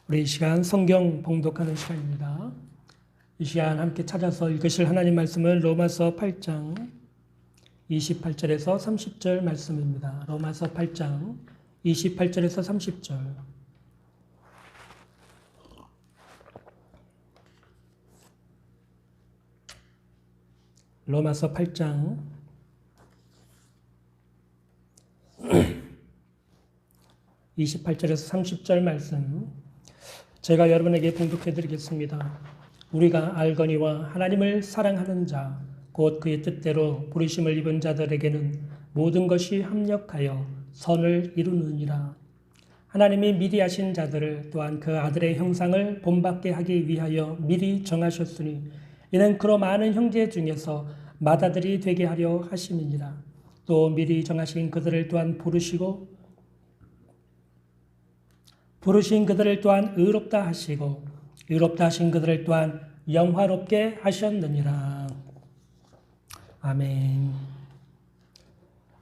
우리 이 시간 성경 봉독하는 시간입니다. 이 시간 함께 찾아서 읽으실 하나님 말씀은 로마서 8장 28절에서 30절 말씀입니다. 로마서 8장 28절에서 30절. 로마서 8장 28절에서 30절 말씀 제가 여러분에게 봉독해 드리겠습니다. 우리가 알거니와 하나님을 사랑하는 자, 곧 그의 뜻대로 부르심을 입은 자들에게는 모든 것이 합력하여 선을 이루느니라. 하나님이 미리 하신 자들을 또한 그 아들의 형상을 본받게 하기 위하여 미리 정하셨으니 이는 그로 많은 형제 중에서 맏아들이 되게 하려 하심이니라. 또 미리 정하신 그들을 또한 부르신 그들을 또한 의롭다 하시고 의롭다 하신 그들을 또한 영화롭게 하셨느니라. 아멘.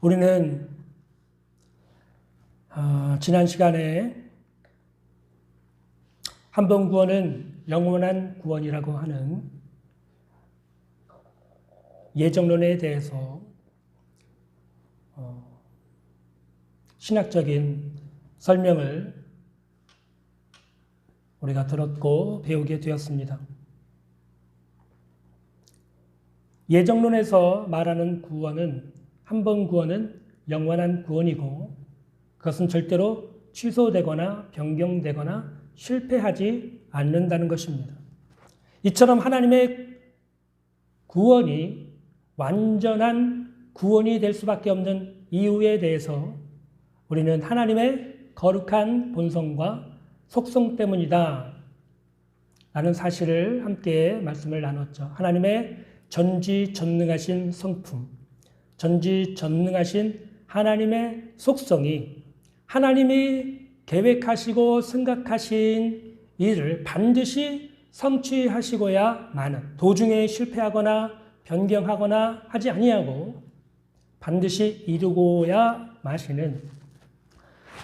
우리는 지난 시간에 한 번 구원은 영원한 구원이라고 하는 예정론에 대해서 신학적인 설명을 우리가 들었고 배우게 되었습니다. 예정론에서 말하는 구원은 한 번 구원은 영원한 구원이고 그것은 절대로 취소되거나 변경되거나 실패하지 않는다는 것입니다. 이처럼 하나님의 구원이 완전한 구원이 될 수밖에 없는 이유에 대해서 우리는 하나님의 거룩한 본성과 속성 때문이다 라는 사실을 함께 말씀을 나눴죠. 하나님의 전지전능하신 성품, 전지전능하신 하나님의 속성이 하나님이 계획하시고 생각하신 일을 반드시 성취하시고야만은 도중에 실패하거나 변경하거나 하지 아니하고 반드시 이루고야 마시는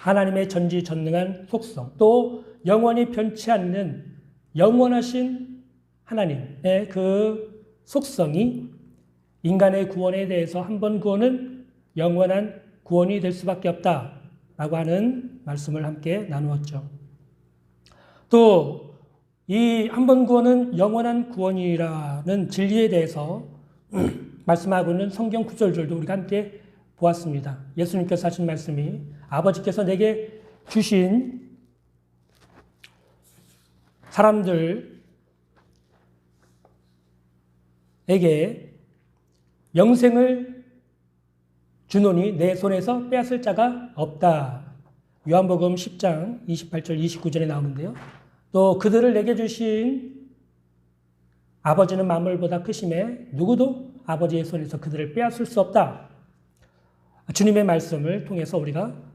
하나님의 전지전능한 속성, 또 영원히 변치 않는 영원하신 하나님의 그 속성이 인간의 구원에 대해서 한 번 구원은 영원한 구원이 될 수밖에 없다라고 하는 말씀을 함께 나누었죠. 또 이 한 번 구원은 영원한 구원이라는 진리에 대해서 말씀하고 있는 성경 구절들도 우리가 함께 보았습니다. 예수님께서 하신 말씀이 아버지께서 내게 주신 사람들에게 영생을 주노니 내 손에서 빼앗을 자가 없다. 요한복음 10장 28절 29절에 나오는데요. 또 그들을 내게 주신 아버지는 만물보다 크심에 누구도 아버지의 손에서 그들을 빼앗을 수 없다. 주님의 말씀을 통해서 우리가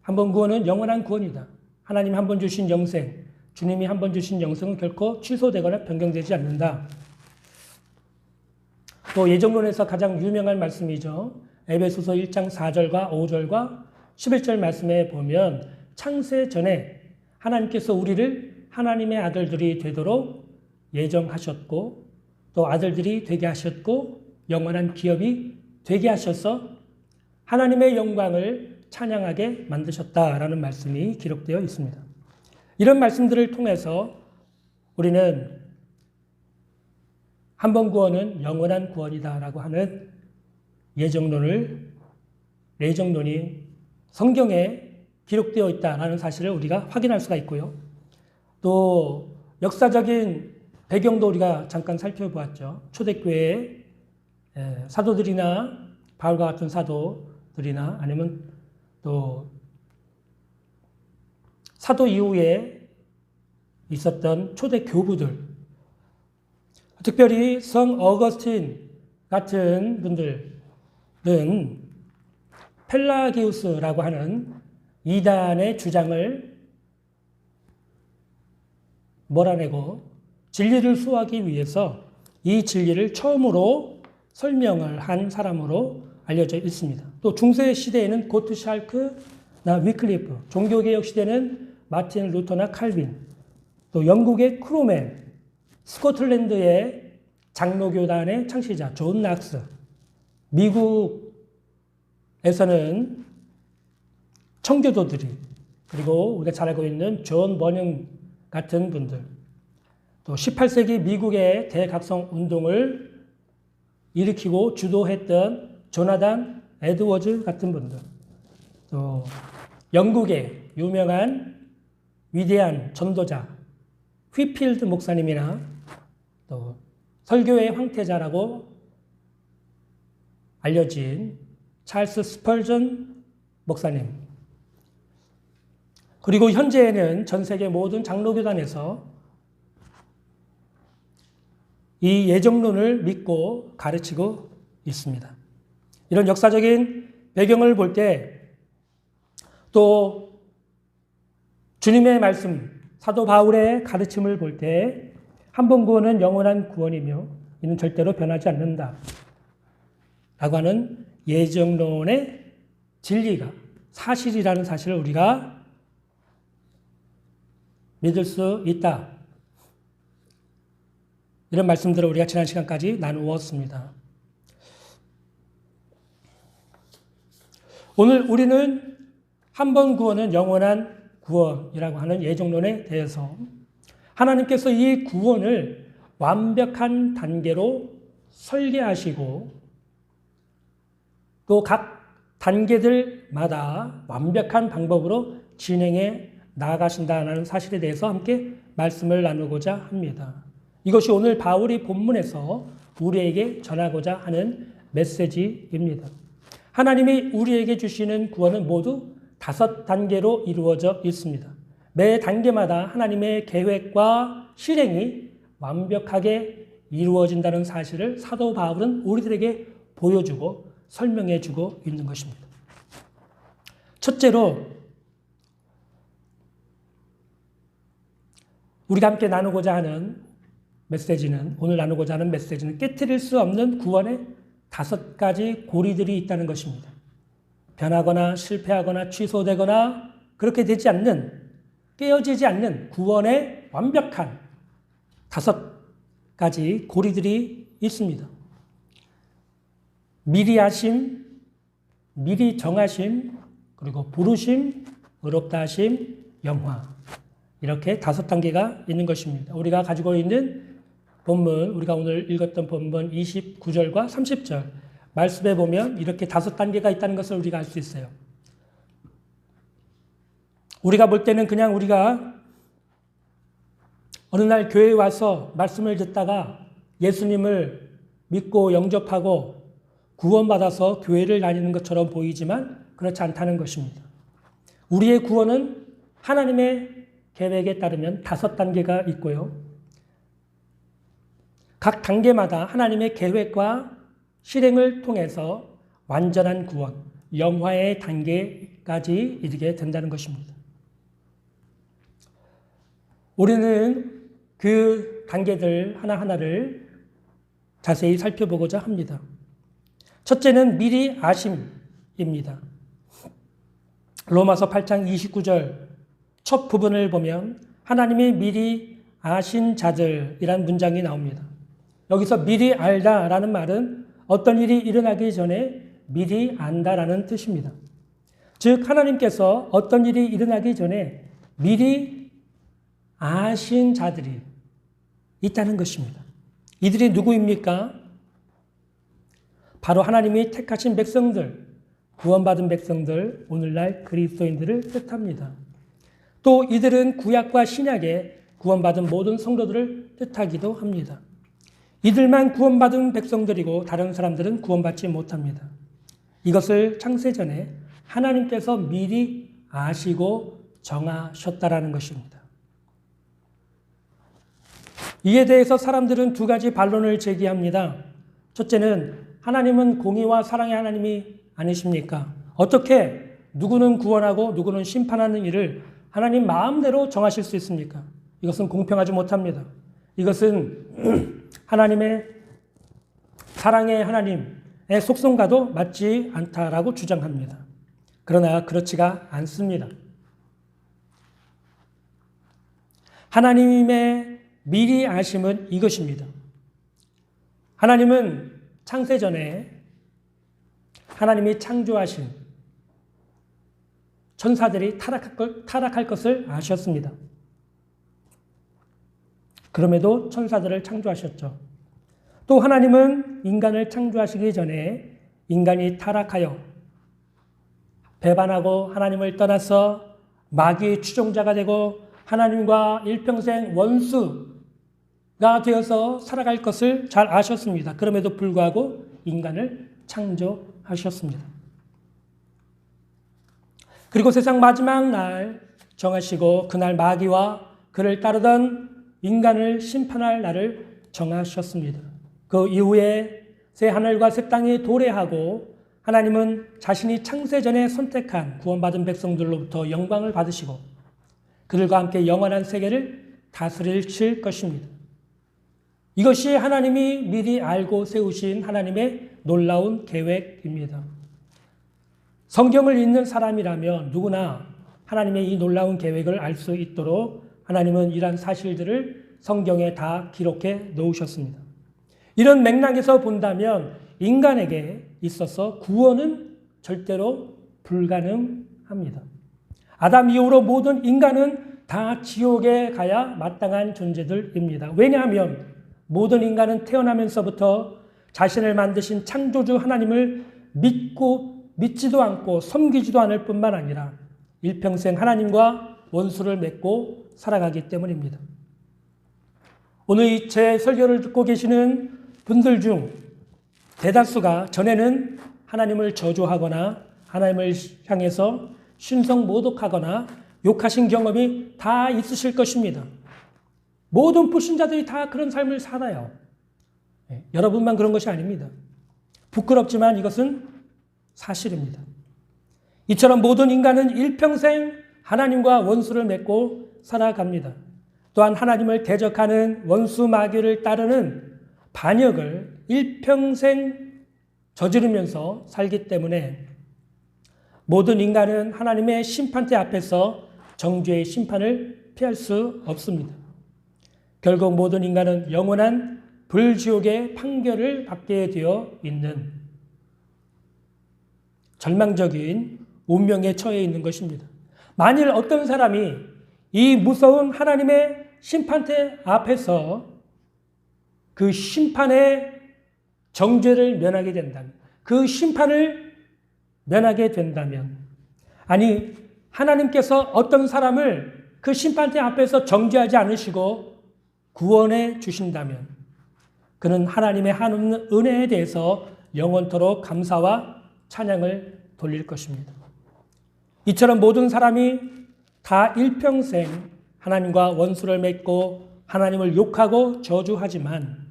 한 번 구원은 영원한 구원이다. 하나님이 한 번 주신 영생, 주님이 한 번 주신 영생은 결코 취소되거나 변경되지 않는다. 또 예정론에서 가장 유명한 말씀이죠. 에베소서 1장 4절과 5절과 11절 말씀에 보면 창세 전에 하나님께서 우리를 하나님의 아들들이 되도록 예정하셨고 또 아들들이 되게 하셨고 영원한 기업이 되게 하셔서 하나님의 영광을 찬양하게 만드셨다라는 말씀이 기록되어 있습니다. 이런 말씀들을 통해서 우리는 한 번 구원은 영원한 구원이다라고 하는 예정론이 성경에 기록되어 있다라는 사실을 우리가 확인할 수가 있고요. 또 역사적인 배경도 우리가 잠깐 살펴보았죠. 초대교회의 사도들이나 바울과 같은 사도들이나 아니면 또 사도 이후에 있었던 초대 교부들, 특별히 성 어거스틴 같은 분들은 펠라기우스라고 하는 이단의 주장을 몰아내고 진리를 수호하기 위해서 이 진리를 처음으로 설명을 한 사람으로 알려져 있습니다. 또 중세 시대에는 고트샬크나 위클리프, 종교개혁 시대는 마틴 루터나 칼빈, 또 영국의 크로맨, 스코틀랜드의 장로교단의 창시자 존 낙스, 미국에서는 청교도들이, 그리고 우리가 잘 알고 있는 존 버닝 같은 분들, 또 18세기 미국의 대각성 운동을 일으키고 주도했던 조나단 에드워즈 같은 분들, 또 영국의 유명한 위대한 전도자 휘필드 목사님이나 또 설교의 황태자라고 알려진 찰스 스펄전 목사님, 그리고 현재에는 전 세계 모든 장로교단에서 이 예정론을 믿고 가르치고 있습니다. 이런 역사적인 배경을 볼 때 또 주님의 말씀, 사도 바울의 가르침을 볼 때 한 번 구원은 영원한 구원이며 이는 절대로 변하지 않는다 라고 하는 예정론의 진리가 사실이라는 사실을 우리가 믿을 수 있다. 이런 말씀들을 우리가 지난 시간까지 나누었습니다. 오늘 우리는 한 번 구원은 영원한 구원이라고 하는 예정론에 대해서 하나님께서 이 구원을 완벽한 단계로 설계하시고 또 각 단계들마다 완벽한 방법으로 진행해 나아가신다는 사실에 대해서 함께 말씀을 나누고자 합니다. 이것이 오늘 바울이 본문에서 우리에게 전하고자 하는 메시지입니다. 하나님이 우리에게 주시는 구원은 모두 5단계로 이루어져 있습니다. 매 단계마다 하나님의 계획과 실행이 완벽하게 이루어진다는 사실을 사도 바울은 우리들에게 보여주고 설명해주고 있는 것입니다. 첫째로 우리가 함께 나누고자 하는 메시지는, 오늘 나누고자 하는 메시지는 깨트릴 수 없는 구원의 5가지 고리들이 있다는 것입니다. 변하거나 실패하거나 취소되거나 그렇게 되지 않는, 깨어지지 않는 구원의 완벽한 5가지 고리들이 있습니다. 미리 하심, 미리 정하심, 그리고 부르심, 의롭다 하심, 영화. 이렇게 5단계가 있는 것입니다. 우리가 가지고 있는 본문, 우리가 오늘 읽었던 본문 29절과 30절 말씀에 보면 이렇게 5단계가 있다는 것을 우리가 알 수 있어요. 우리가 볼 때는 그냥 우리가 어느 날 교회에 와서 말씀을 듣다가 예수님을 믿고 영접하고 구원받아서 교회를 다니는 것처럼 보이지만 그렇지 않다는 것입니다. 우리의 구원은 하나님의 계획에 따르면 5단계가 있고요. 각 단계마다 하나님의 계획과 실행을 통해서 완전한 구원, 영화의 단계까지 이르게 된다는 것입니다. 우리는 그 단계들 하나하나를 자세히 살펴보고자 합니다. 첫째는 미리 아심입니다. 로마서 8장 29절 첫 부분을 보면 하나님이 미리 아신 자들이라는 문장이 나옵니다. 여기서 미리 알다라는 말은 어떤 일이 일어나기 전에 미리 안다라는 뜻입니다. 즉 하나님께서 어떤 일이 일어나기 전에 미리 아신 자들이 있다는 것입니다. 이들이 누구입니까? 바로 하나님이 택하신 백성들, 구원받은 백성들, 오늘날 그리스도인들을 뜻합니다. 또 이들은 구약과 신약에 구원받은 모든 성도들을 뜻하기도 합니다. 이들만 구원받은 백성들이고 다른 사람들은 구원받지 못합니다. 이것을 창세전에 하나님께서 미리 아시고 정하셨다라는 것입니다. 이에 대해서 사람들은 2가지 반론을 제기합니다. 첫째는 하나님은 공의와 사랑의 하나님이 아니십니까? 어떻게 누구는 구원하고 누구는 심판하는 일을 하나님 마음대로 정하실 수 있습니까? 이것은 공평하지 못합니다. 이것은 하나님의 사랑의 하나님의 속성과도 맞지 않다라고 주장합니다. 그러나 그렇지가 않습니다. 하나님의 미리 아심은 이것입니다. 하나님은 창세전에 하나님이 창조하신 천사들이 타락할 것을 아셨습니다. 그럼에도 천사들을 창조하셨죠. 또 하나님은 인간을 창조하시기 전에 인간이 타락하여 배반하고 하나님을 떠나서 마귀의 추종자가 되고 하나님과 일평생 원수가 되어서 살아갈 것을 잘 아셨습니다. 그럼에도 불구하고 인간을 창조하셨습니다. 그리고 세상 마지막 날 정하시고 그날 마귀와 그를 따르던 인간을 심판할 날을 정하셨습니다. 그 이후에 새 하늘과 새 땅이 도래하고 하나님은 자신이 창세 전에 선택한 구원받은 백성들로부터 영광을 받으시고 그들과 함께 영원한 세계를 다스리실 것입니다. 이것이 하나님이 미리 알고 세우신 하나님의 놀라운 계획입니다. 성경을 읽는 사람이라면 누구나 하나님의 이 놀라운 계획을 알 수 있도록 하나님은 이러한 사실들을 성경에 다 기록해 놓으셨습니다. 이런 맥락에서 본다면 인간에게 있어서 구원은 절대로 불가능합니다. 아담 이후로 모든 인간은 다 지옥에 가야 마땅한 존재들입니다. 왜냐하면 모든 인간은 태어나면서부터 자신을 만드신 창조주 하나님을 믿지도 않고 섬기지도 않을 뿐만 아니라 일평생 하나님과 원수를 맺고 살아가기 때문입니다. 오늘 제 설교를 듣고 계시는 분들 중 대다수가 전에는 하나님을 저주하거나 하나님을 향해서 신성모독하거나 욕하신 경험이 다 있으실 것입니다. 모든 불신자들이 다 그런 삶을 살아요. 여러분만 그런 것이 아닙니다. 부끄럽지만 이것은 사실입니다. 이처럼 모든 인간은 일평생 하나님과 원수를 맺고 살아갑니다. 또한 하나님을 대적하는 원수 마귀를 따르는 반역을 일평생 저지르면서 살기 때문에 모든 인간은 하나님의 심판대 앞에서 정죄의 심판을 피할 수 없습니다. 결국 모든 인간은 영원한 불지옥의 판결을 받게 되어 있는 절망적인 운명에 처해 있는 것입니다. 만일 어떤 사람이 이 무서운 하나님의 심판대 앞에서 그 심판의 정죄를 면하게 된다면, 그 심판을 면하게 된다면, 아니 하나님께서 어떤 사람을 그 심판대 앞에서 정죄하지 않으시고 구원해 주신다면 그는 하나님의 한없는 은혜에 대해서 영원토록 감사와 찬양을 돌릴 것입니다. 이처럼 모든 사람이 다 일평생 하나님과 원수를 맺고 하나님을 욕하고 저주하지만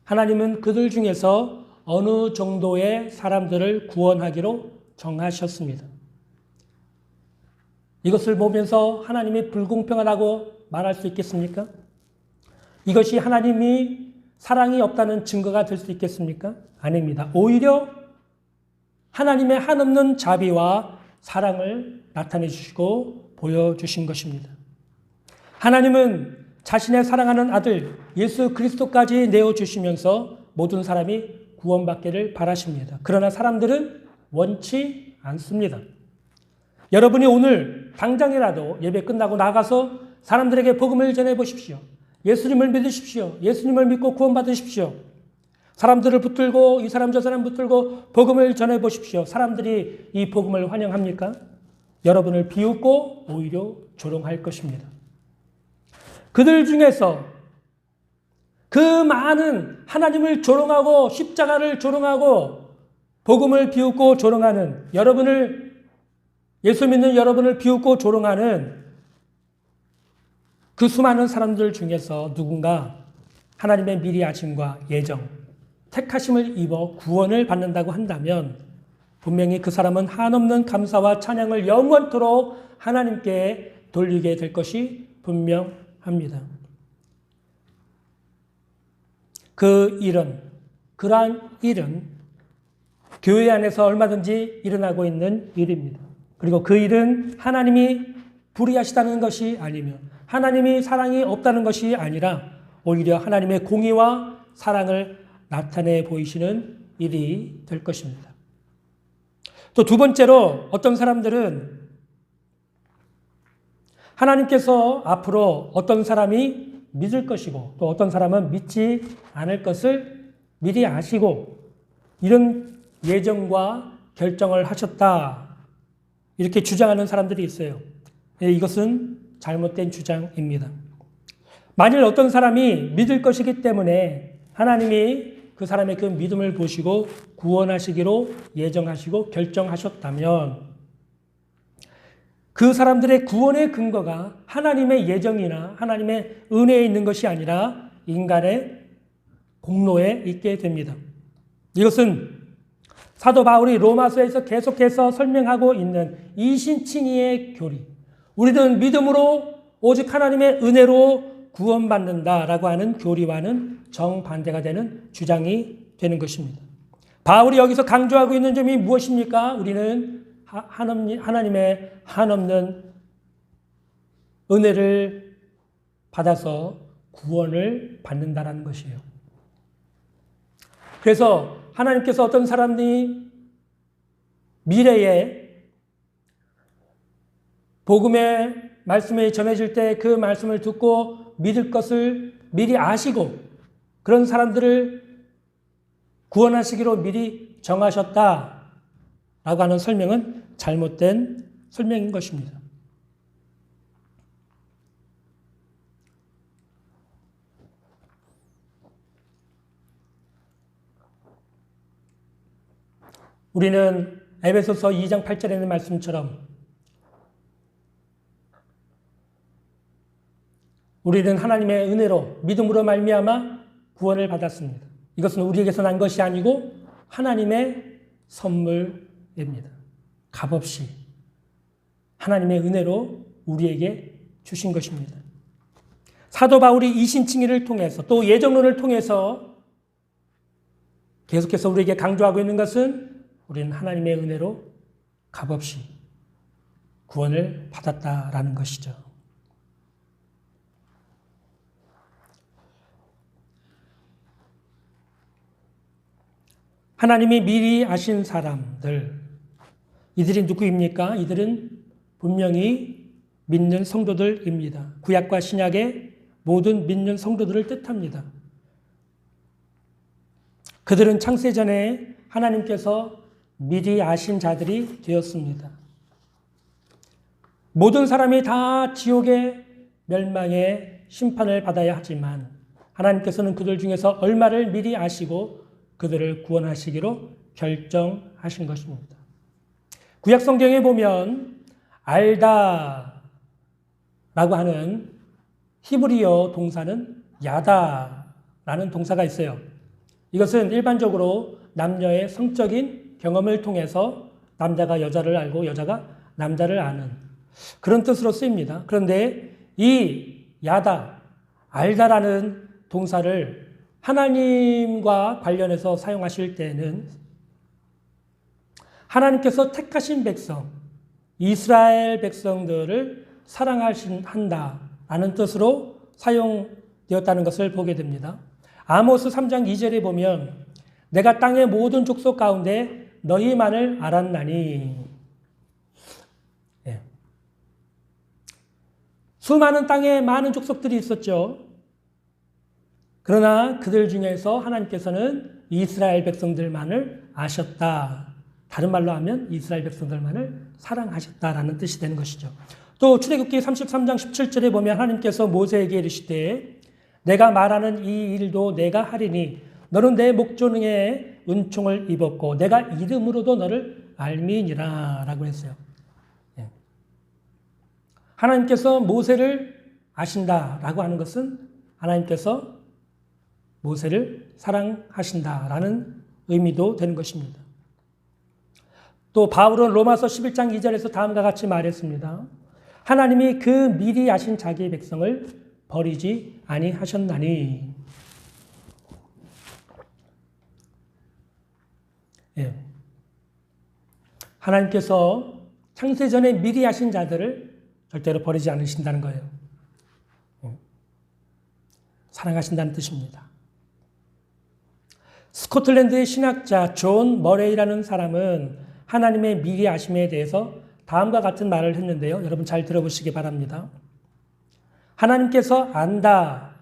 하나님은 그들 중에서 어느 정도의 사람들을 구원하기로 정하셨습니다. 이것을 보면서 하나님이 불공평하다고 말할 수 있겠습니까? 이것이 하나님이 사랑이 없다는 증거가 될 수 있겠습니까? 아닙니다. 오히려 하나님의 한없는 자비와 사랑을 나타내 주시고 보여주신 것입니다. 하나님은 자신의 사랑하는 아들 예수 그리스도까지 내어주시면서 모든 사람이 구원받기를 바라십니다. 그러나 사람들은 원치 않습니다. 여러분이 오늘 당장이라도 예배 끝나고 나가서 사람들에게 복음을 전해보십시오. 예수님을 믿으십시오. 예수님을 믿고 구원받으십시오. 사람들을 붙들고 이 사람 저 사람 붙들고 복음을 전해보십시오. 사람들이 이 복음을 환영합니까? 여러분을 비웃고 오히려 조롱할 것입니다. 그들 중에서 그 많은 하나님을 조롱하고 십자가를 조롱하고 복음을 비웃고 조롱하는 여러분을, 예수 믿는 여러분을 비웃고 조롱하는 그 수많은 사람들 중에서 누군가 하나님의 미리 아심과 예정, 택하심을 입어 구원을 받는다고 한다면 분명히 그 사람은 한없는 감사와 찬양을 영원토록 하나님께 돌리게 될 것이 분명합니다. 그러한 일은 교회 안에서 얼마든지 일어나고 있는 일입니다. 그리고 그 일은 하나님이 불의하시다는 것이 아니며 하나님이 사랑이 없다는 것이 아니라 오히려 하나님의 공의와 사랑을 나타내 보이시는 일이 될 것입니다. 또 두 번째로 어떤 사람들은 하나님께서 앞으로 어떤 사람이 믿을 것이고 또 어떤 사람은 믿지 않을 것을 미리 아시고 이런 예정과 결정을 하셨다. 이렇게 주장하는 사람들이 있어요. 이것은 잘못된 주장입니다. 만일 어떤 사람이 믿을 것이기 때문에 하나님이 그 사람의 그 믿음을 보시고 구원하시기로 예정하시고 결정하셨다면 그 사람들의 구원의 근거가 하나님의 예정이나 하나님의 은혜에 있는 것이 아니라 인간의 공로에 있게 됩니다. 이것은 사도 바울이 로마서에서 계속해서 설명하고 있는 이신칭의의 교리. 우리는 믿음으로 오직 하나님의 은혜로 구원받는다라고 하는 교리와는 정반대가 되는 주장이 되는 것입니다. 바울이 여기서 강조하고 있는 점이 무엇입니까? 우리는 하나님의 한없는 은혜를 받아서 구원을 받는다라는 것이에요. 그래서 하나님께서 어떤 사람이 미래에 복음의 말씀이 전해질 때 그 말씀을 듣고 믿을 것을 미리 아시고 그런 사람들을 구원하시기로 미리 정하셨다라고 하는 설명은 잘못된 설명인 것입니다. 우리는 에베소서 2장 8절에 있는 말씀처럼 우리는 하나님의 은혜로 믿음으로 말미암아 구원을 받았습니다. 이것은 우리에게서 난 것이 아니고 하나님의 선물입니다. 값없이 하나님의 은혜로 우리에게 주신 것입니다. 사도 바울이 이신칭의를 통해서 또 예정론을 통해서 계속해서 우리에게 강조하고 있는 것은 우리는 하나님의 은혜로 값없이 구원을 받았다라는 것이죠. 하나님이 미리 아신 사람들, 이들이 누구입니까? 이들은 분명히 믿는 성도들입니다. 구약과 신약의 모든 믿는 성도들을 뜻합니다. 그들은 창세전에 하나님께서 미리 아신 자들이 되었습니다. 모든 사람이 다 지옥의 멸망의 심판을 받아야 하지만 하나님께서는 그들 중에서 얼마를 미리 아시고 그들을 구원하시기로 결정하신 것입니다. 구약 성경에 보면 알다라고 하는 히브리어 동사는 야다라는 동사가 있어요. 이것은 일반적으로 남녀의 성적인 경험을 통해서 남자가 여자를 알고 여자가 남자를 아는 그런 뜻으로 쓰입니다. 그런데 이 야다, 알다라는 동사를 하나님과 관련해서 사용하실 때는 하나님께서 택하신 백성, 이스라엘 백성들을 사랑한다라는 뜻으로 사용되었다는 것을 보게 됩니다. 아모스 3장 2절에 보면 내가 땅의 모든 족속 가운데 너희만을 알았나니. 예. 수많은 땅에 많은 족속들이 있었죠. 그러나 그들 중에서 하나님께서는 이스라엘 백성들만을 아셨다. 다른 말로 하면 이스라엘 백성들만을 사랑하셨다라는 뜻이 되는 것이죠. 또 출애굽기 33장 17절에 보면 하나님께서 모세에게 이르시되 내가 말하는 이 일도 내가 하리니 너는 내 목조능에 은총을 입었고 내가 이름으로도 너를 알미니라 라고 했어요. 하나님께서 모세를 아신다라고 하는 것은 하나님께서 모세를 사랑하신다라는 의미도 되는 것입니다. 또 바울은 로마서 11장 2절에서 다음과 같이 말했습니다. 하나님이 그 미리 아신 자기의 백성을 버리지 아니하셨나니. 예. 하나님께서 창세전에 미리 아신 자들을 절대로 버리지 않으신다는 거예요. 사랑하신다는 뜻입니다. 스코틀랜드의 신학자 존 머레이라는 사람은 하나님의 미리 아심에 대해서 다음과 같은 말을 했는데요. 여러분 잘 들어보시기 바랍니다. 하나님께서 안다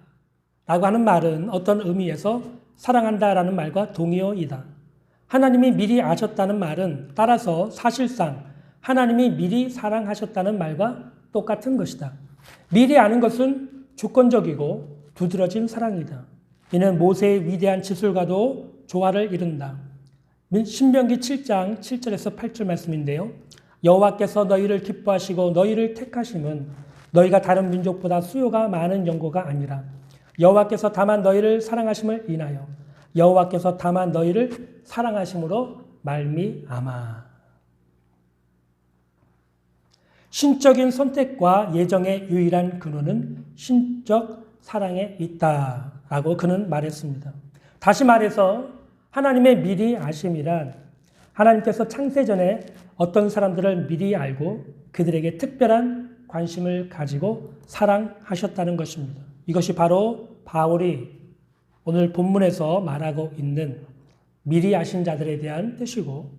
라고 하는 말은 어떤 의미에서 사랑한다 라는 말과 동의어이다. 하나님이 미리 아셨다는 말은 따라서 사실상 하나님이 미리 사랑하셨다는 말과 똑같은 것이다. 미리 아는 것은 주권적이고 두드러진 사랑이다. 이는 모세의 위대한 지술과도 조화를 이룬다. 신명기 7장 7절에서 8절 말씀인데요. 여호와께서 너희를 기뻐하시고 너희를 택하심은 너희가 다른 민족보다 수요가 많은 연고가 아니라 여호와께서 다만 너희를 사랑하심을 인하여 여호와께서 다만 너희를 사랑하심으로 말미암아. 신적인 선택과 예정의 유일한 근원은 신적 사랑에 있다라고 그는 말했습니다. 다시 말해서 하나님의 미리 아심이란 하나님께서 창세전에 어떤 사람들을 미리 알고 그들에게 특별한 관심을 가지고 사랑하셨다는 것입니다. 이것이 바로 바울이 오늘 본문에서 말하고 있는 미리 아신 자들에 대한 뜻이고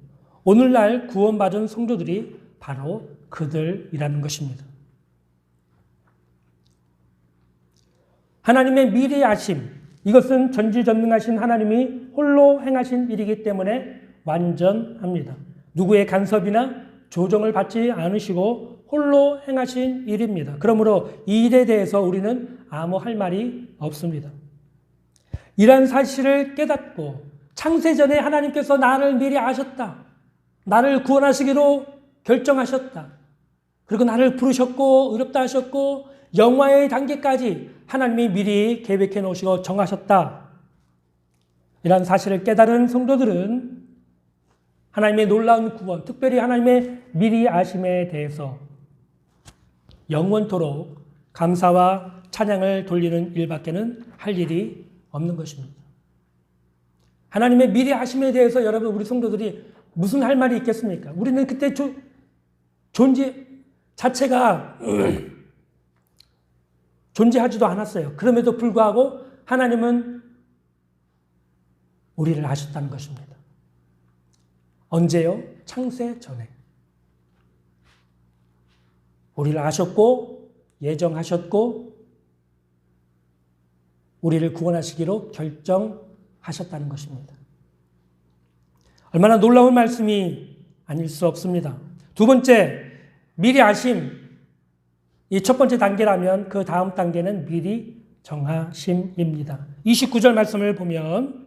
오늘날 구원받은 성도들이 바로 그들이라는 것입니다. 하나님의 미리 아심, 이것은 전지전능하신 하나님이 홀로 행하신 일이기 때문에 완전합니다. 누구의 간섭이나 조정을 받지 않으시고 홀로 행하신 일입니다. 그러므로 이 일에 대해서 우리는 아무 할 말이 없습니다. 이러한 사실을 깨닫고 창세전에 하나님께서 나를 미리 아셨다. 나를 구원하시기로 결정하셨다. 그리고 나를 부르셨고 의롭다 하셨고 영화의 단계까지 하나님이 미리 계획해 놓으시고 정하셨다. 이러한 사실을 깨달은 성도들은 하나님의 놀라운 구원, 특별히 하나님의 미리 아심에 대해서 영원토록 감사와 찬양을 돌리는 일밖에는 할 일이 없는 것입니다. 하나님의 미리 아심에 대해서 여러분 우리 성도들이 무슨 할 말이 있겠습니까? 우리는 그때 존재 자체가 존재하지도 않았어요. 그럼에도 불구하고 하나님은 우리를 아셨다는 것입니다. 언제요? 창세 전에. 우리를 아셨고 예정하셨고 우리를 구원하시기로 결정하셨다는 것입니다. 얼마나 놀라운 말씀이 아닐 수 없습니다. 두 번째, 미리 아심. 이 첫 번째 단계라면 그 다음 단계는 미리 정하심입니다. 29절 말씀을 보면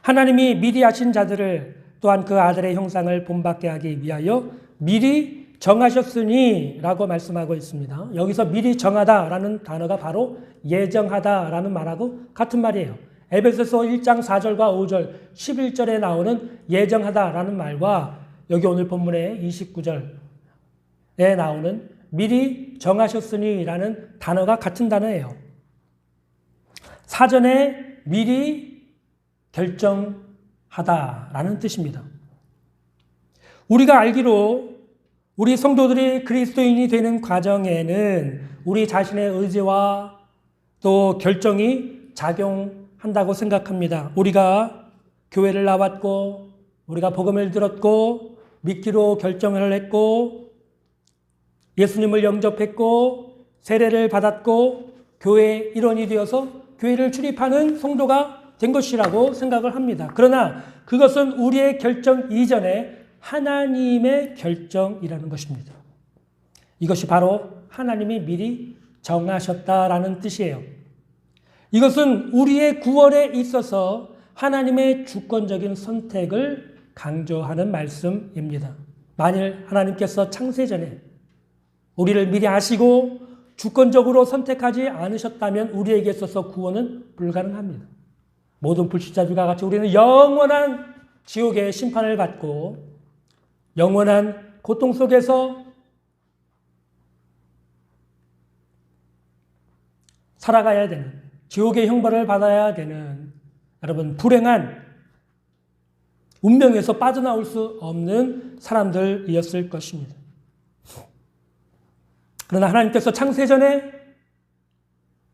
하나님이 미리 아신 자들을 또한 그 아들의 형상을 본받게 하기 위하여 미리 정하셨으니 라고 말씀하고 있습니다. 여기서 미리 정하다라는 단어가 바로 예정하다라는 말하고 같은 말이에요. 에베소서 1장 4절과 5절, 11절에 나오는 예정하다라는 말과 여기 오늘 본문의 29절에 나오는 미리 정하셨으니라는 단어가 같은 단어예요. 사전에 미리 결정하다라는 뜻입니다. 우리가 알기로 우리 성도들이 그리스도인이 되는 과정에는 우리 자신의 의지와 또 결정이 작용한다고 생각합니다. 우리가 교회를 나왔고 우리가 복음을 들었고 믿기로 결정을 했고 예수님을 영접했고 세례를 받았고 교회의 일원이 되어서 교회를 출입하는 성도가 된 것이라고 생각을 합니다. 그러나 그것은 우리의 결정 이전에 하나님의 결정이라는 것입니다. 이것이 바로 하나님이 미리 정하셨다라는 뜻이에요. 이것은 우리의 구원에 있어서 하나님의 주권적인 선택을 강조하는 말씀입니다. 만일 하나님께서 창세전에 우리를 미리 아시고 주권적으로 선택하지 않으셨다면 우리에게 있어서 구원은 불가능합니다. 모든 불신자들과 같이 우리는 영원한 지옥의 심판을 받고 영원한 고통 속에서 살아가야 되는, 지옥의 형벌을 받아야 되는 여러분 불행한 운명에서 빠져나올 수 없는 사람들이었을 것입니다. 그러나 하나님께서 창세전에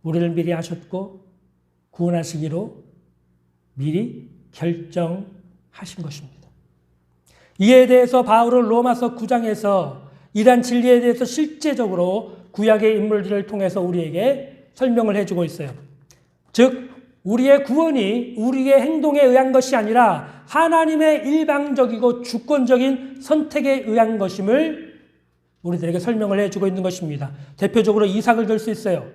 우리를 미리 아셨고 구원하시기로 미리 결정하신 것입니다. 이에 대해서 바울은 로마서 9장에서 이러한 진리에 대해서 실제적으로 구약의 인물들을 통해서 우리에게 설명을 해주고 있어요. 즉 우리의 구원이 우리의 행동에 의한 것이 아니라 하나님의 일방적이고 주권적인 선택에 의한 것임을 우리들에게 설명을 해주고 있는 것입니다. 대표적으로 이삭을 들 수 있어요.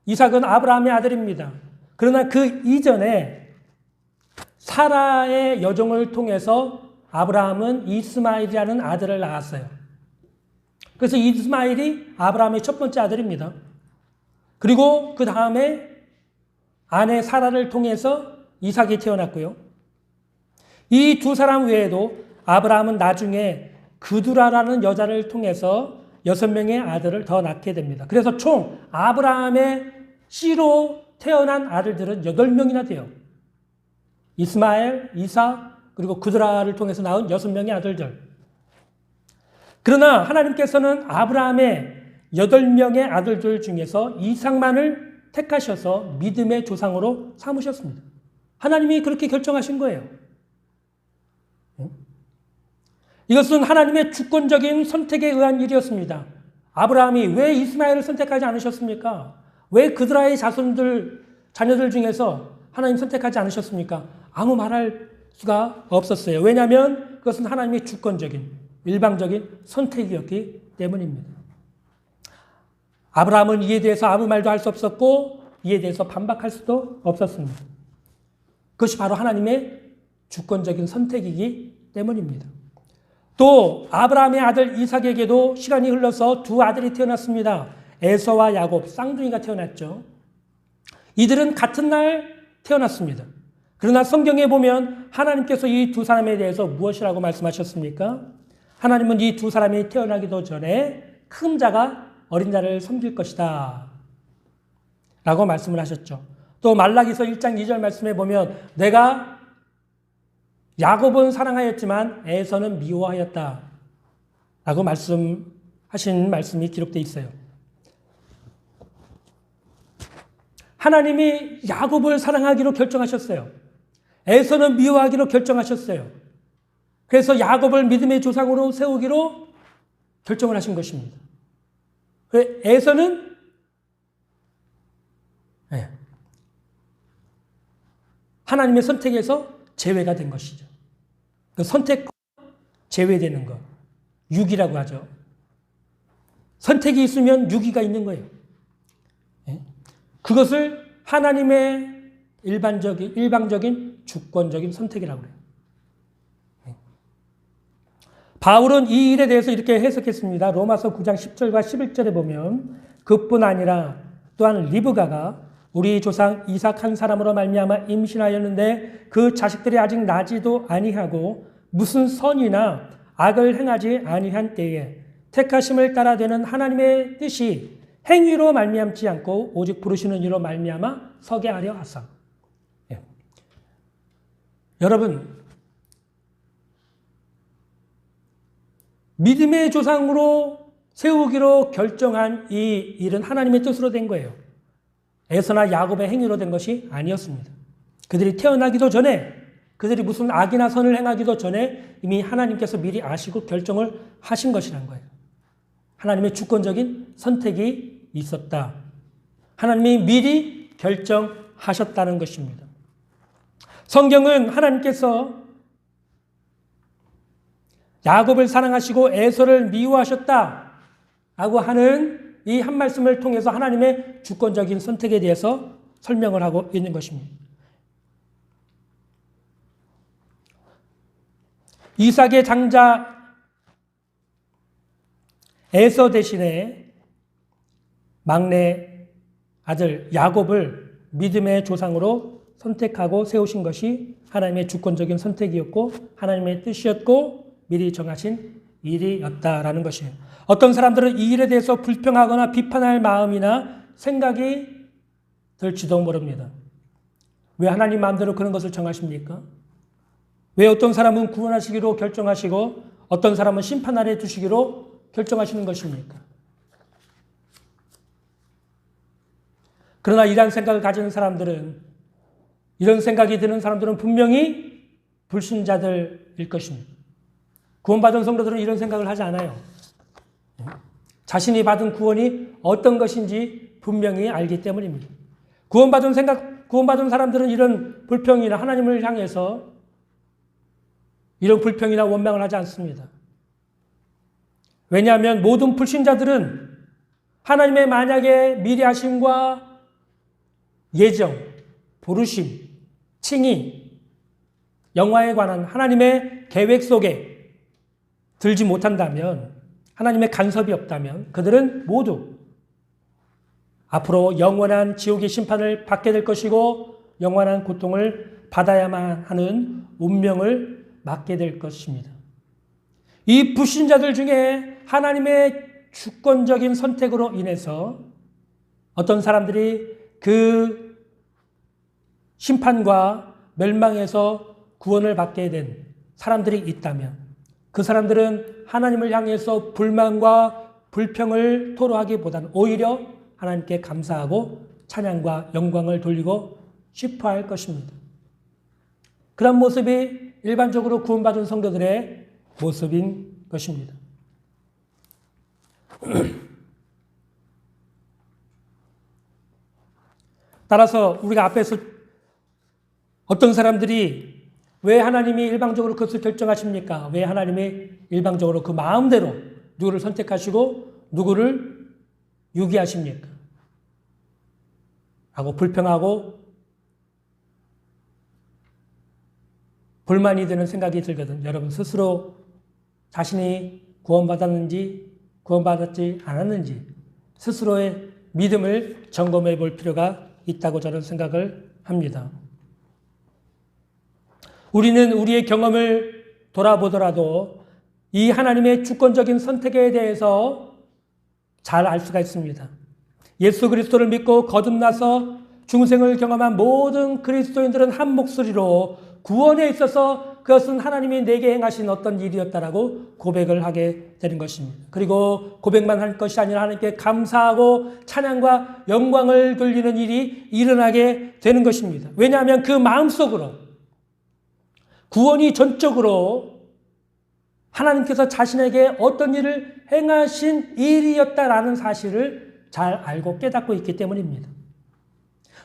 이삭은 아브라함의 아들입니다. 그러나 그 이전에 사라의 여종을 통해서 아브라함은 이스마엘이라는 아들을 낳았어요. 그래서 이스마엘이 아브라함의 첫 번째 아들입니다. 그리고 그 다음에 아내 사라를 통해서 이삭이 태어났고요. 이 두 사람 외에도 아브라함은 나중에 그두라라는 여자를 통해서 6명의 아들을 더 낳게 됩니다. 그래서 총 아브라함의 씨로 태어난 아들들은 8명이나 돼요. 이스마엘, 이삭, 그리고 그두라를 통해서 낳은 6명의 아들들. 그러나 하나님께서는 아브라함의 8명의 아들들 중에서 이삭만을 택하셔서 믿음의 조상으로 삼으셨습니다. 하나님이 그렇게 결정하신 거예요. 이것은 하나님의 주권적인 선택에 의한 일이었습니다. 아브라함이 왜 이스마엘을 선택하지 않으셨습니까? 왜 그드라의 자녀들 중에서 하나님 선택하지 않으셨습니까? 아무 말할 수가 없었어요. 왜냐하면 그것은 하나님의 주권적인, 일방적인 선택이었기 때문입니다. 아브라함은 이에 대해서 아무 말도 할 수 없었고 이에 대해서 반박할 수도 없었습니다. 그것이 바로 하나님의 주권적인 선택이기 때문입니다. 또 아브라함의 아들 이삭에게도 시간이 흘러서 두 아들이 태어났습니다. 에서와 야곱, 쌍둥이가 태어났죠. 이들은 같은 날 태어났습니다. 그러나 성경에 보면 하나님께서 이 두 사람에 대해서 무엇이라고 말씀하셨습니까? 하나님은 이 두 사람이 태어나기도 전에 큰 자가 어린 자를 섬길 것이다 라고 말씀을 하셨죠. 또 말라기서 1장 2절 말씀에 보면 내가 야곱은 사랑하였지만 에서는 미워하였다 라고 말씀하신 말씀이 기록되어 있어요. 하나님이 야곱을 사랑하기로 결정하셨어요. 에서는 미워하기로 결정하셨어요. 그래서 야곱을 믿음의 조상으로 세우기로 결정을 하신 것입니다. 에서는 하나님의 선택에서 제외가 된 것이죠. 그 선택과 제외되는 것, 유기라고 하죠. 선택이 있으면 유기가 있는 거예요. 그것을 하나님의 일방적인 주권적인 선택이라고 그래요. 바울은 이 일에 대해서 이렇게 해석했습니다. 로마서 9장 10절과 11절에 보면 그뿐 아니라 또한 리브가가 우리 조상 이삭 한 사람으로 말미암아 임신하였는데 그 자식들이 아직 나지도 아니하고 무슨 선이나 악을 행하지 아니한 때에 택하심을 따라 되는 하나님의 뜻이 행위로 말미암지 않고 오직 부르시는 이로 말미암아 서게 하려 하사. 여러분, 믿음의 조상으로 세우기로 결정한 이 일은 하나님의 뜻으로 된 거예요. 에서나 야곱의 행위로 된 것이 아니었습니다. 그들이 태어나기도 전에, 그들이 무슨 악이나 선을 행하기도 전에 이미 하나님께서 미리 아시고 결정을 하신 것이란 거예요. 하나님의 주권적인 선택이 있었다. 하나님이 미리 결정하셨다는 것입니다. 성경은 하나님께서 야곱을 사랑하시고 에서를 미워하셨다라고 하는 이 한 말씀을 통해서 하나님의 주권적인 선택에 대해서 설명을 하고 있는 것입니다. 이삭의 장자 에서 대신에 막내 아들 야곱을 믿음의 조상으로 선택하고 세우신 것이 하나님의 주권적인 선택이었고 하나님의 뜻이었고 미리 정하신 일이었다라는 것이에요. 어떤 사람들은 이 일에 대해서 불평하거나 비판할 마음이나 생각이 들지도 모릅니다. 왜 하나님 마음대로 그런 것을 정하십니까? 왜 어떤 사람은 구원하시기로 결정하시고 어떤 사람은 심판 아래 두시기로 결정하시는 것입니까? 그러나 이러한 생각을 가지는 사람들은, 이런 생각이 드는 사람들은 분명히 불신자들일 것입니다. 구원받은 성도들은 이런 생각을 하지 않아요. 자신이 받은 구원이 어떤 것인지 분명히 알기 때문입니다. 구원받은 사람들은 이런 불평이나 하나님을 향해서 이런 불평이나 원망을 하지 않습니다. 왜냐하면 모든 불신자들은 하나님의 만약에 미리하심과 예정, 부르심, 칭의, 영화에 관한 하나님의 계획 속에 들지 못한다면, 하나님의 간섭이 없다면 그들은 모두 앞으로 영원한 지옥의 심판을 받게 될 것이고 영원한 고통을 받아야만 하는 운명을 맞게 될 것입니다. 이 불신자들 중에 하나님의 주권적인 선택으로 인해서 어떤 사람들이 그 심판과 멸망에서 구원을 받게 된 사람들이 있다면 그 사람들은 하나님을 향해서 불만과 불평을 토로하기보다는 오히려 하나님께 감사하고 찬양과 영광을 돌리고 싶어 할 것입니다. 그런 모습이 일반적으로 구원받은 성도들의 모습인 것입니다. 따라서 우리가 앞에서 어떤 사람들이 왜 하나님이 일방적으로 그것을 결정하십니까? 왜 하나님이 일방적으로 그 마음대로 누구를 선택하시고 누구를 유기하십니까? 하고 불평하고 불만이 드는 생각이 들거든. 여러분 스스로 자신이 구원받았는지 구원받았지 않았는지 스스로의 믿음을 점검해 볼 필요가 있다고 저는 생각을 합니다. 우리는 우리의 경험을 돌아보더라도 이 하나님의 주권적인 선택에 대해서 잘 알 수가 있습니다. 예수 그리스도를 믿고 거듭나서 중생을 경험한 모든 그리스도인들은 한 목소리로 구원에 있어서 그것은 하나님이 내게 행하신 어떤 일이었다라고 고백을 하게 되는 것입니다. 그리고 고백만 할 것이 아니라 하나님께 감사하고 찬양과 영광을 돌리는 일이 일어나게 되는 것입니다. 왜냐하면 그 마음속으로 구원이 전적으로 하나님께서 자신에게 어떤 일을 행하신 일이었다라는 사실을 잘 알고 깨닫고 있기 때문입니다.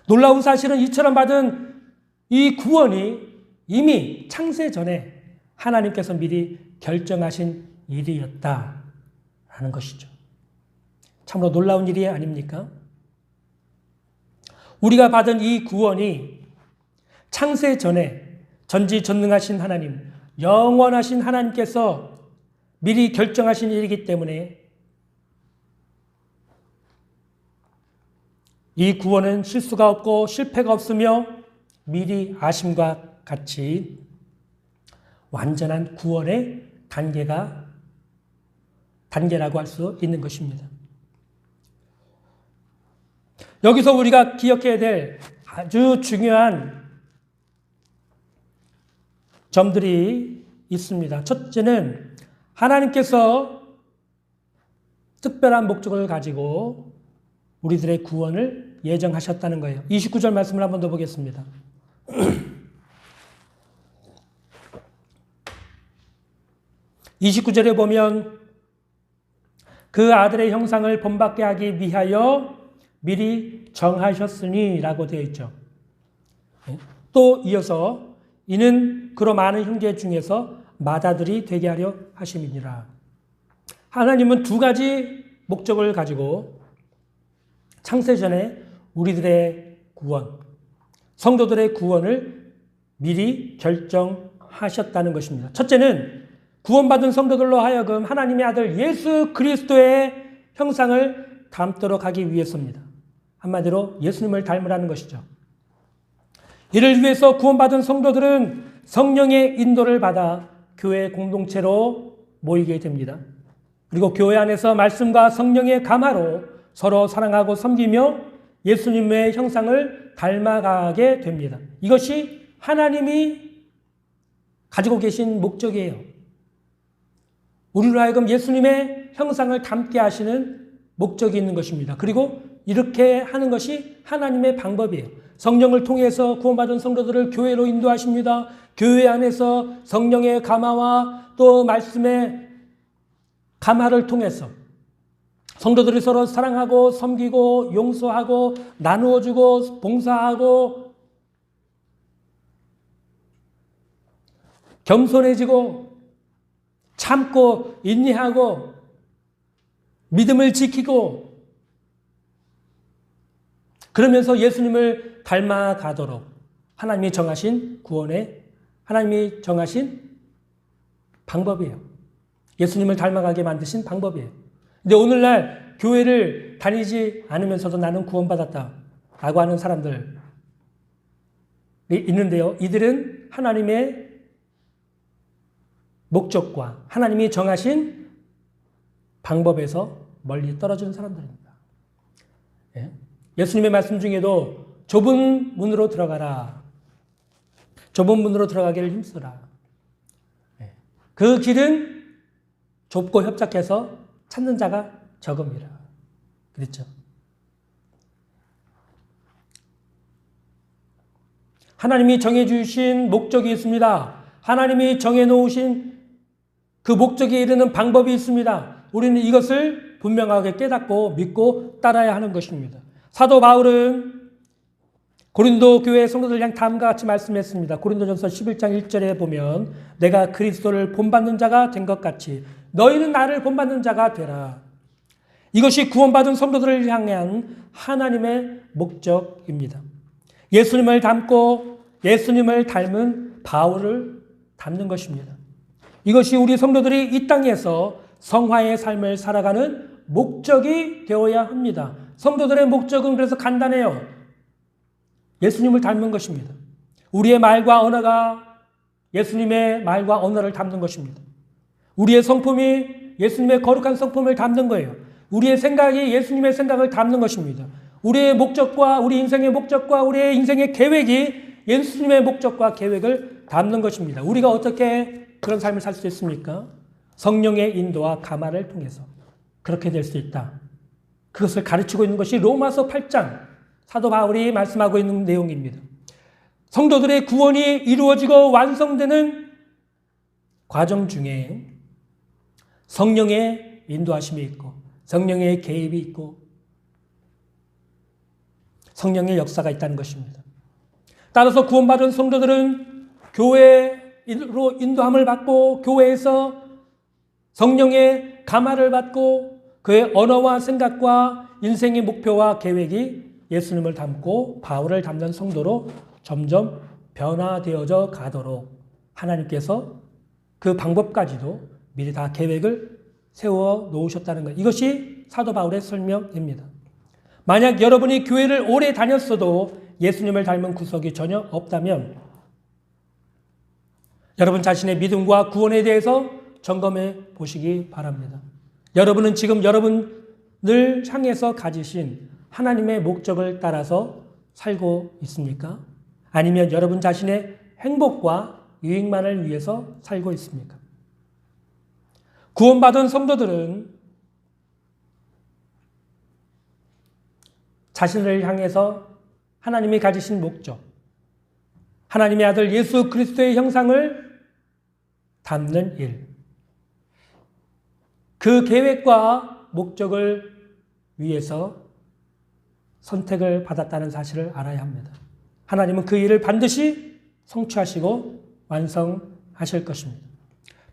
놀라운 사실은 이처럼 받은 이 구원이 이미 창세 전에 하나님께서 미리 결정하신 일이었다라는 것이죠. 참으로 놀라운 일이 아닙니까? 우리가 받은 이 구원이 창세 전에 전지전능하신 하나님, 영원하신 하나님께서 미리 결정하신 일이기 때문에 이 구원은 실수가 없고 실패가 없으며 미리 아심과 같이 완전한 구원의 단계라고 할 수 있는 것입니다. 여기서 우리가 기억해야 될 아주 중요한 점들이 있습니다. 첫째는 하나님께서 특별한 목적을 가지고 우리들의 구원을 예정하셨다는 거예요. 29절 말씀을 한번 더 보겠습니다. 29절에 보면 그 아들의 형상을 본받게 하기 위하여 미리 정하셨으니 라고 되어 있죠. 또 이어서 이는 그로 많은 형제 중에서 맏아들이 되게 하려 하심이니라. 하나님은 두 가지 목적을 가지고 창세전에 우리들의 구원, 성도들의 구원을 미리 결정하셨다는 것입니다. 첫째는 구원받은 성도들로 하여금 하나님의 아들 예수 그리스도의 형상을 닮도록 하기 위해서입니다. 한마디로 예수님을 닮으라는 것이죠. 이를 위해서 구원받은 성도들은 성령의 인도를 받아 교회 공동체로 모이게 됩니다. 그리고 교회 안에서 말씀과 성령의 감화로 서로 사랑하고 섬기며 예수님의 형상을 닮아가게 됩니다. 이것이 하나님이 가지고 계신 목적이에요. 우리로 하여금 예수님의 형상을 닮게 하시는 목적이 있는 것입니다. 그리고 이렇게 하는 것이 하나님의 방법이에요. 성령을 통해서 구원받은 성도들을 교회로 인도하십니다. 교회 안에서 성령의 감화와 또 말씀의 감화를 통해서 성도들이 서로 사랑하고 섬기고 용서하고 나누어주고 봉사하고 겸손해지고 참고 인내하고 믿음을 지키고 그러면서 예수님을 닮아가도록 하나님이 정하신 구원의 하나님이 정하신 방법이에요. 예수님을 닮아가게 만드신 방법이에요. 근데 오늘날 교회를 다니지 않으면서도 나는 구원받았다라고 하는 사람들이 있는데요. 이들은 하나님의 목적과 하나님이 정하신 방법에서 멀리 떨어진 사람들입니다. 예수님의 말씀 중에도 좁은 문으로 들어가라. 좁은 문으로 들어가기를 힘쓰라. 그 길은 좁고 협착해서 찾는 자가 적음이라. 그랬죠. 하나님이 정해주신 목적이 있습니다. 하나님이 정해놓으신 그 목적에 이르는 방법이 있습니다. 우리는 이것을 분명하게 깨닫고 믿고 따라야 하는 것입니다. 사도 바울은 고린도 교회 성도들 향 다음과 같이 말씀했습니다. 고린도전서 11장 1절에 보면 내가 그리스도를 본받는 자가 된 것 같이 너희는 나를 본받는 자가 되라. 이것이 구원받은 성도들을 향한 하나님의 목적입니다. 예수님을 닮고 예수님을 닮은 바울을 닮는 것입니다. 이것이 우리 성도들이 이 땅에서 성화의 삶을 살아가는 목적이 되어야 합니다. 성도들의 목적은 그래서 간단해요. 예수님을 닮는 것입니다. 우리의 말과 언어가 예수님의 말과 언어를 담는 것입니다. 우리의 성품이 예수님의 거룩한 성품을 담는 거예요. 우리의 생각이 예수님의 생각을 담는 것입니다. 우리의 목적과 우리 인생의 목적과 우리의 인생의 계획이 예수님의 목적과 계획을 담는 것입니다. 우리가 어떻게 그런 삶을 살 수 있습니까? 성령의 인도와 감화를 통해서 그렇게 될 수 있다. 그것을 가르치고 있는 것이 로마서 8장 사도 바울이 말씀하고 있는 내용입니다. 성도들의 구원이 이루어지고 완성되는 과정 중에 성령의 인도하심이 있고 성령의 개입이 있고 성령의 역사가 있다는 것입니다. 따라서 구원받은 성도들은 교회로 인도함을 받고 교회에서 성령의 감화를 받고 그의 언어와 생각과 인생의 목표와 계획이 예수님을 닮고 바울을 닮는 성도로 점점 변화되어져 가도록 하나님께서 그 방법까지도 미리 다 계획을 세워 놓으셨다는 것. 이것이 사도 바울의 설명입니다. 만약 여러분이 교회를 오래 다녔어도 예수님을 닮은 구석이 전혀 없다면 여러분 자신의 믿음과 구원에 대해서 점검해 보시기 바랍니다. 여러분은 지금 여러분을 향해서 가지신 하나님의 목적을 따라서 살고 있습니까? 아니면 여러분 자신의 행복과 유익만을 위해서 살고 있습니까? 구원받은 성도들은 자신을 향해서 하나님이 가지신 목적, 하나님의 아들 예수 그리스도의 형상을 담는 일, 그 계획과 목적을 위해서 선택을 받았다는 사실을 알아야 합니다. 하나님은 그 일을 반드시 성취하시고 완성하실 것입니다.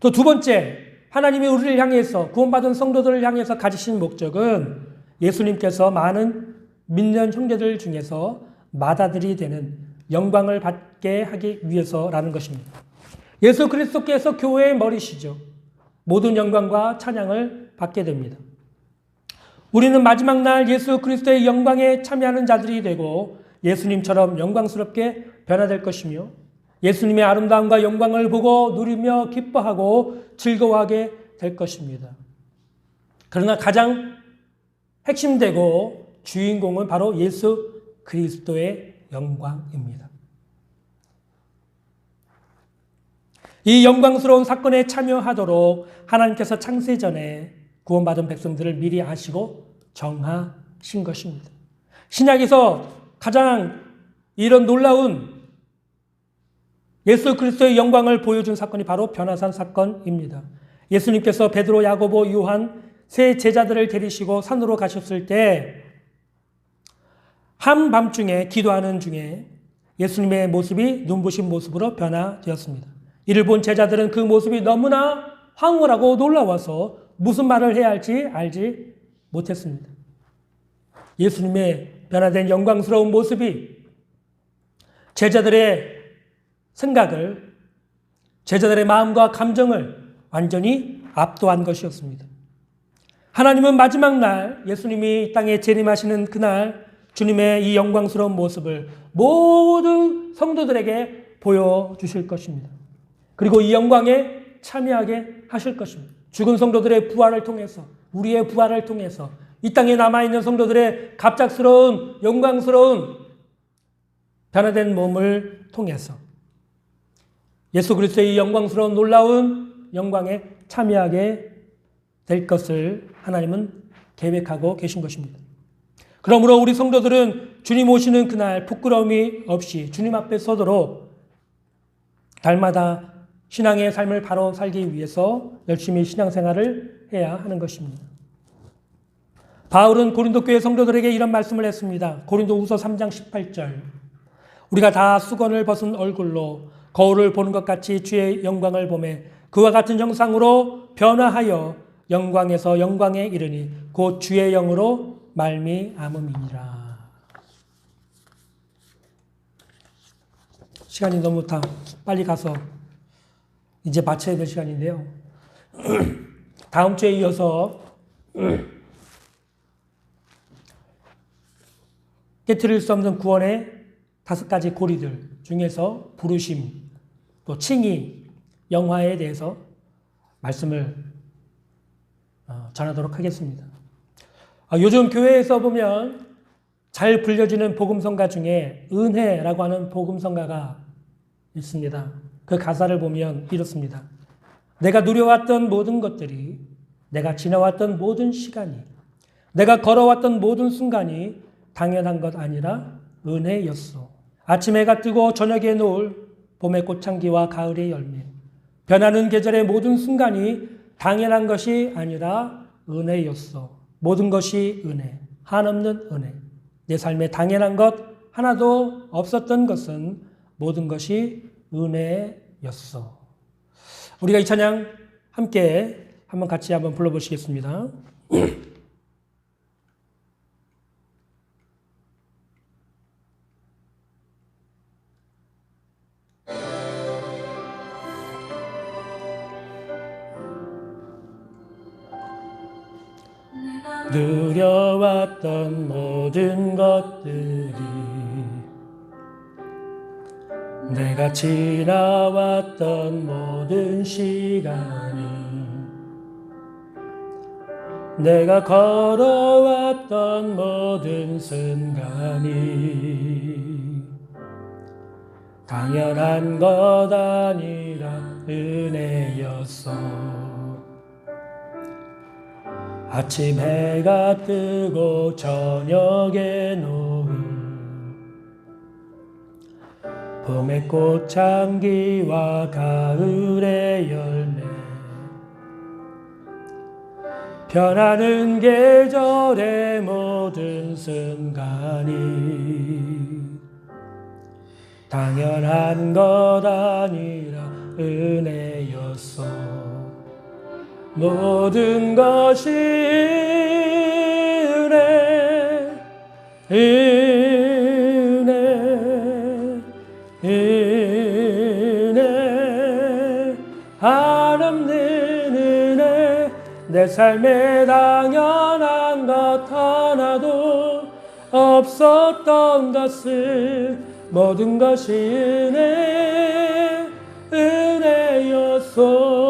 또 두 번째, 하나님이 우리를 향해서 구원받은 성도들을 향해서 가지신 목적은 예수님께서 많은 믿는 형제들 중에서 맏아들이 되는 영광을 받게 하기 위해서라는 것입니다. 예수 그리스도께서 교회의 머리시죠. 모든 영광과 찬양을 받게 됩니다. 우리는 마지막 날 예수 그리스도의 영광에 참여하는 자들이 되고 예수님처럼 영광스럽게 변화될 것이며 예수님의 아름다움과 영광을 보고 누리며 기뻐하고 즐거워하게 될 것입니다. 그러나 가장 핵심되고 주인공은 바로 예수 그리스도의 영광입니다. 이 영광스러운 사건에 참여하도록 하나님께서 창세 전에 구원받은 백성들을 미리 아시고 정하신 것입니다. 신약에서 가장 이런 놀라운 예수 그리스도의 영광을 보여준 사건이 바로 변화산 사건입니다. 예수님께서 베드로, 야고보, 요한 세 제자들을 데리시고 산으로 가셨을 때 한밤중에 기도하는 중에 예수님의 모습이 눈부신 모습으로 변화되었습니다. 이를 본 제자들은 그 모습이 너무나 황홀하고 놀라워서 무슨 말을 해야 할지 알지 못했습니다. 예수님의 변화된 영광스러운 모습이 제자들의 생각을, 제자들의 마음과 감정을 완전히 압도한 것이었습니다. 하나님은 마지막 날 예수님이 이 땅에 재림하시는 그날 주님의 이 영광스러운 모습을 모든 성도들에게 보여주실 것입니다. 그리고 이 영광에 참여하게 하실 것입니다. 죽은 성도들의 부활을 통해서, 우리의 부활을 통해서 이 땅에 남아있는 성도들의 갑작스러운 영광스러운 변화된 몸을 통해서 예수 그리스도의 영광스러운 놀라운 영광에 참여하게 될 것을 하나님은 계획하고 계신 것입니다. 그러므로 우리 성도들은 주님 오시는 그날 부끄러움이 없이 주님 앞에 서도록 달마다 신앙의 삶을 바로 살기 위해서 열심히 신앙생활을 해야 하는 것입니다. 바울은 고린도 교회 성도들에게 이런 말씀을 했습니다. 고린도후서 3장 18절. 우리가 다 수건을 벗은 얼굴로 거울을 보는 것 같이 주의 영광을 보매 그와 같은 형상으로 변화하여 영광에서 영광에 이르니 곧 주의 영으로 말미암음이니라. 시간이 너무 다 빨리 가서 이제 마쳐야 될 시간인데요. 다음 주에 이어서 깨트릴 수 없는 구원의 5가지 고리들 중에서 부르심, 또 칭의, 영화에 대해서 말씀을 전하도록 하겠습니다. 요즘 교회에서 보면 잘 불려지는 복음성가 중에 은혜라고 하는 복음성가가 있습니다. 그 가사를 보면 이렇습니다. 내가 누려왔던 모든 것들이, 내가 지나왔던 모든 시간이, 내가 걸어왔던 모든 순간이 당연한 것 아니라 은혜였소. 아침 해가 뜨고 저녁에 노을, 봄의 꽃향기와 가을의 열매, 변하는 계절의 모든 순간이 당연한 것이 아니라 은혜였소. 모든 것이 은혜, 한없는 은혜. 내 삶에 당연한 것 하나도 없었던 것은 모든 것이 은혜였소. 우리가 이 찬양 함께 한번 같이 한번 불러보시겠습니다. 누려왔던 모든 것들이, 내가 지나왔던 모든 시간이, 내가 걸어왔던 모든 순간이 당연한 것 아니라 은혜였어. 아침 해가 뜨고 저녁에 노을, 봄의 꽃향기와 가을의 열매, 변하는 계절의 모든 순간이 당연한 것 아니라 은혜였어. 모든 것이 은혜, 은혜, 은혜, 한없는 은혜. 내 삶에 당연한 것 하나도 없었던 것을 모든 것이 은혜, 은혜였소.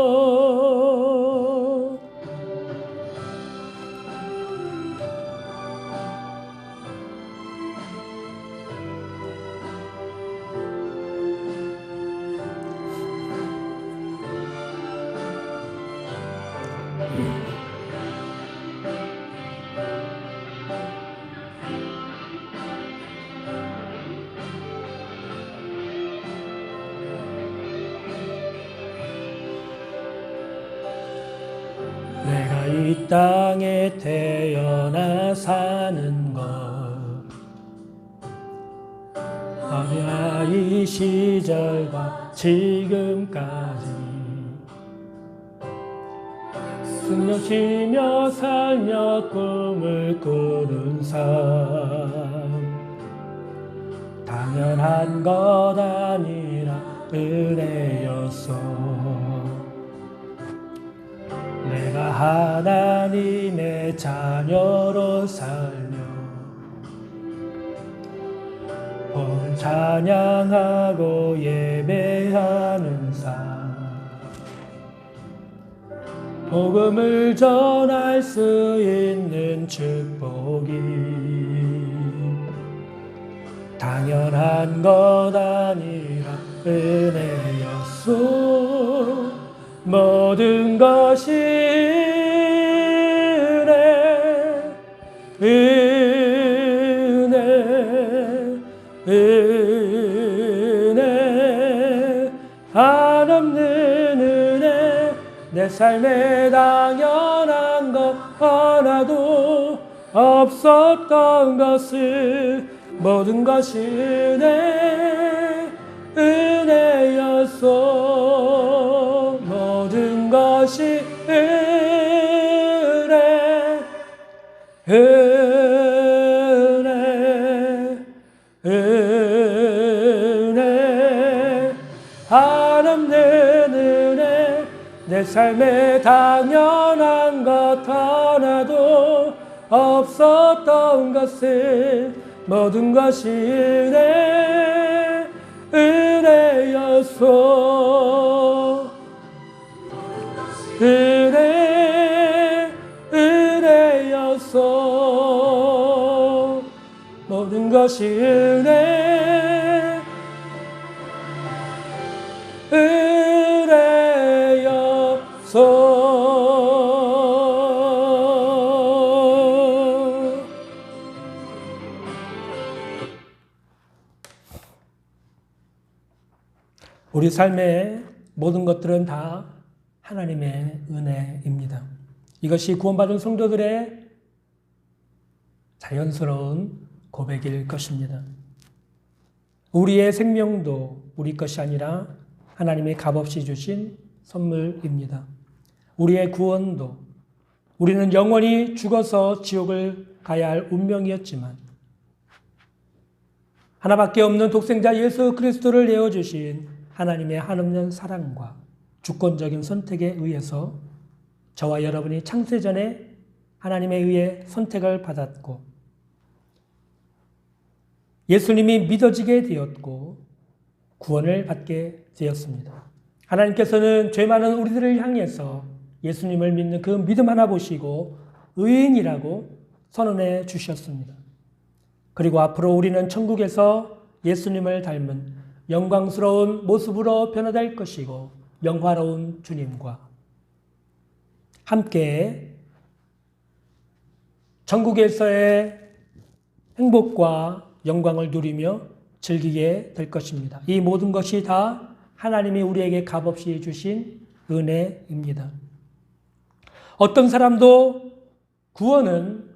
땅에 태어나 사는 것, 어린아이 시절과 지금까지 숨 쉬며 살며 꿈을 꾸는 삶, 당연한 것 아니라 은혜였어. 내가 하나님의 자녀로 살며 본 찬양하고 예배하는 삶, 복음을 전할 수 있는 축복이 당연한 것 아니라 은혜였소. 모든 것이 은혜 한없는 은혜. 내 삶에 당연한 것 하나도 없었던 것을 모든 것이 은혜였소. 모든 것이 은혜 한없는 은혜. 내 삶에 당연한 것 하나도 없었던 것을 모든 것이 은혜였소. 은혜였소. 모든 것이 은혜였소. 우리 삶의 모든 것들은 다 하나님의 은혜입니다. 이것이 구원받은 성도들의 자연스러운 고백일 것입니다. 우리의 생명도 우리 것이 아니라 하나님이 값없이 주신 선물입니다. 우리의 구원도 우리는 영원히 죽어서 지옥을 가야 할 운명이었지만 하나밖에 없는 독생자 예수 그리스도를 내어주신 하나님의 한없는 사랑과 주권적인 선택에 의해서 저와 여러분이 창세전에 하나님에 의해 선택을 받았고 예수님이 믿어지게 되었고 구원을 받게 되었습니다. 하나님께서는 죄 많은 우리들을 향해서 예수님을 믿는 그 믿음 하나 보시고 의인이라고 선언해 주셨습니다. 그리고 앞으로 우리는 천국에서 예수님을 닮은 영광스러운 모습으로 변화될 것이고 영화로운 주님과 함께 천국에서의 행복과 영광을 누리며 즐기게 될 것입니다. 이 모든 것이 다 하나님이 우리에게 값없이 주신 은혜입니다. 어떤 사람도 구원은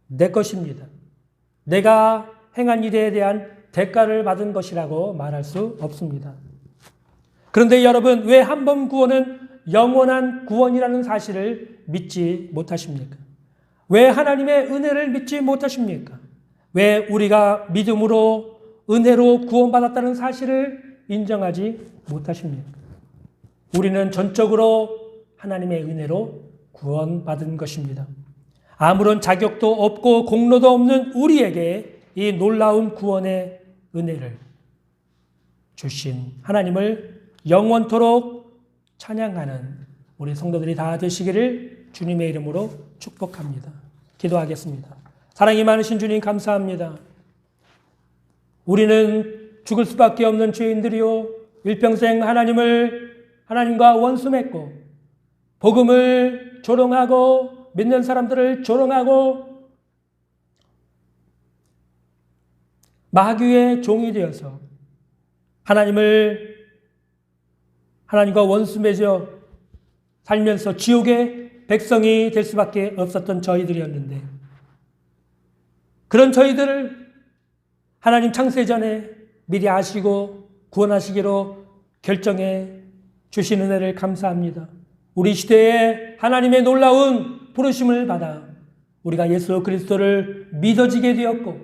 내 것입니다. 내가 행한 일에 대한 대가를 받은 것이라고 말할 수 없습니다. 그런데 여러분, 왜 한 번 구원은 영원한 구원이라는 사실을 믿지 못하십니까? 왜 하나님의 은혜를 믿지 못하십니까? 왜 우리가 믿음으로 은혜로 구원받았다는 사실을 인정하지 못하십니까? 우리는 전적으로 하나님의 은혜로 구원받은 것입니다. 아무런 자격도 없고 공로도 없는 우리에게 이 놀라운 구원의 은혜를 주신 하나님을 영원토록 찬양하는 우리 성도들이 다 되시기를 주님의 이름으로 축복합니다. 기도하겠습니다. 사랑이 많으신 주님 감사합니다. 우리는 죽을 수밖에 없는 죄인들이요 일평생 하나님과 원수 맺고 복음을 조롱하고 믿는 사람들을 조롱하고 마귀의 종이 되어서 하나님과 원수 맺어 살면서 지옥의 백성이 될 수밖에 없었던 저희들이었는데 그런 저희들을 하나님 창세 전에 미리 아시고 구원하시기로 결정해 주신 은혜를 감사합니다. 우리 시대에 하나님의 놀라운 부르심을 받아 우리가 예수 그리스도를 믿어지게 되었고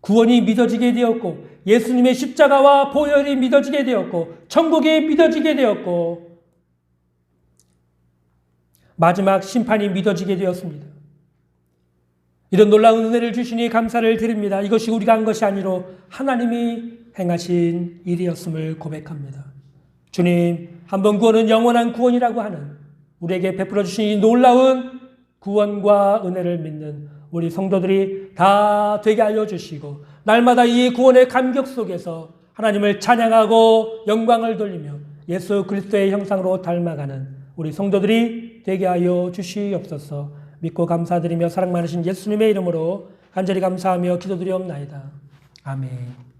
구원이 믿어지게 되었고 예수님의 십자가와 보혈이 믿어지게 되었고 천국이 믿어지게 되었고 마지막 심판이 믿어지게 되었습니다. 이런 놀라운 은혜를 주시니 감사를 드립니다. 이것이 우리가 한 것이 아니로 하나님이 행하신 일이었음을 고백합니다. 주님, 한 번 구원은 영원한 구원이라고 하는 우리에게 베풀어 주신 이 놀라운 구원과 은혜를 믿는 우리 성도들이 다 되게 알려주시고 날마다 이 구원의 감격 속에서 하나님을 찬양하고 영광을 돌리며 예수 그리스도의 형상으로 닮아가는 우리 성도들이 되게 하여 주시옵소서. 믿고 감사드리며 사랑 많으신 예수님의 이름으로 간절히 감사하며 기도드리옵나이다. 아멘.